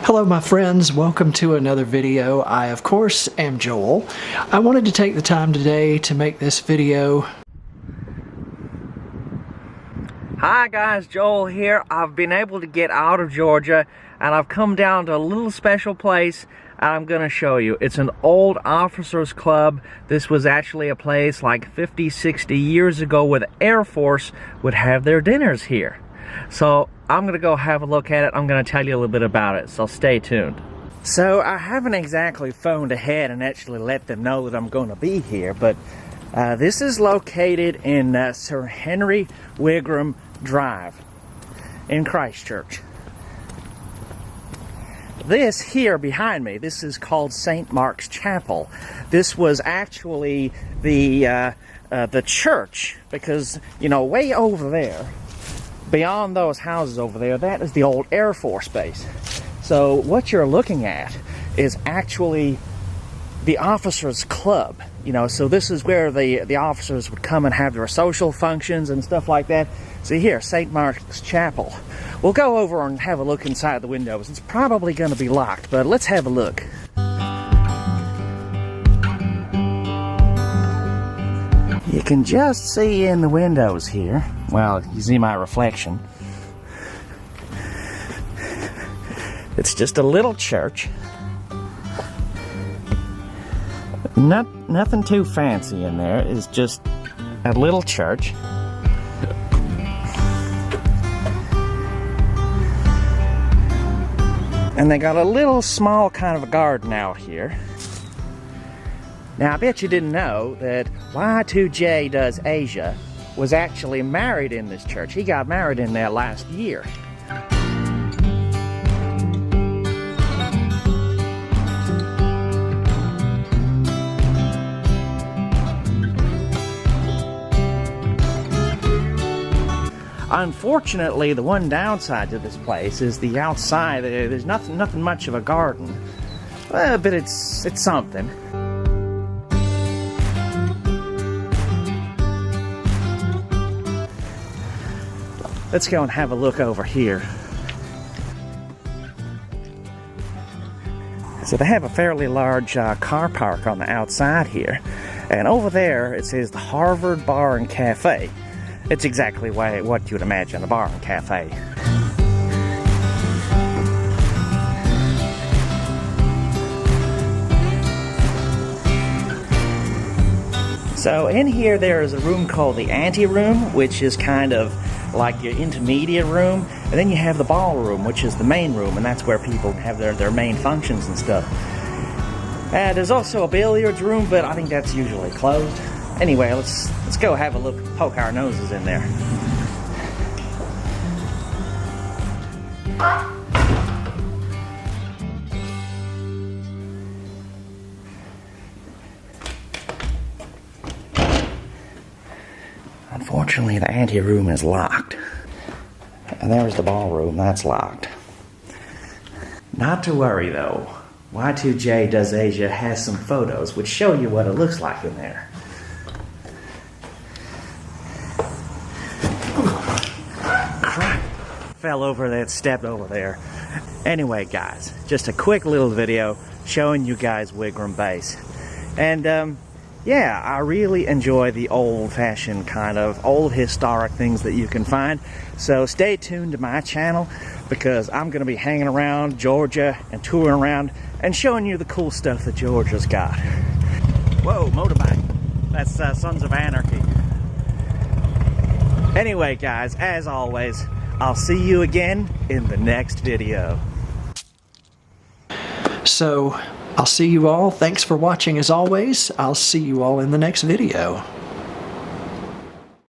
Hello my friends, welcome to another video. I of course am Joel. I wanted to take the time today to make this video. Hi guys, Joel here. I've been able to get out of Georgia and I've come down to a little special place and I'm gonna show you. It's an old officers club. This was actually a place like 50-60 years ago where the Air Force would have their dinners here. So I'm gonna go have a look at it. I'm gonna tell you a little bit about it, so stay tuned. So I haven't exactly phoned ahead and actually let them know that I'm gonna be here, but this is located in Sir Henry Wigram Drive in Christchurch. This here behind me, this is called St. Mark's Chapel. This was actually the church, because, you know, way over there, beyond those houses over there, that is the old Air Force Base. So what you're looking at is actually the officers' club. You know, so this is where the officers would come and have their social functions and stuff like that. See here, St. Mark's Chapel. We'll go over and have a look inside the windows. It's probably going to be locked, but let's have a look. You can just see in the windows here. Well, you see my reflection. It's just a little church. Nothing too fancy in there. It's just a little church. And they got a little small kind of a garden out here. Now, I bet you didn't know that Y2J Does Asia was actually married in this church. He got married in there last year. Unfortunately, the one downside to this place is the outside. There's nothing much of a garden, but it's something. Let's go and have a look over here. So they have a fairly large car park on the outside here, and over there it says the Harvard Bar and Cafe. It's exactly what you would imagine, a bar and cafe. So in here there is a room called the ante room, which is kind of like your intermediate room, and then you have the ballroom, which is the main room, and that's where people have their main functions and stuff. There's also a billiards room, but I think that's usually closed. Anyway, let's go have a look, poke our noses in there. Unfortunately, the ante room is locked. And there's the ballroom, that's locked. Not to worry though, Y2J Does Asia has some photos which show you what it looks like in there. Fell over that step over there. Anyway guys, just a quick little video showing you guys Wigram Base. And yeah, I really enjoy the old-fashioned kind of old historic things that you can find. So stay tuned to my channel, because I'm going to be hanging around Georgia and touring around and showing you the cool stuff that Georgia's got. Whoa, motorbike. That's Sons of Anarchy. Anyway guys, as always, I'll see you again in the next video. So, I'll see you all. Thanks for watching as always. I'll see you all in the next video.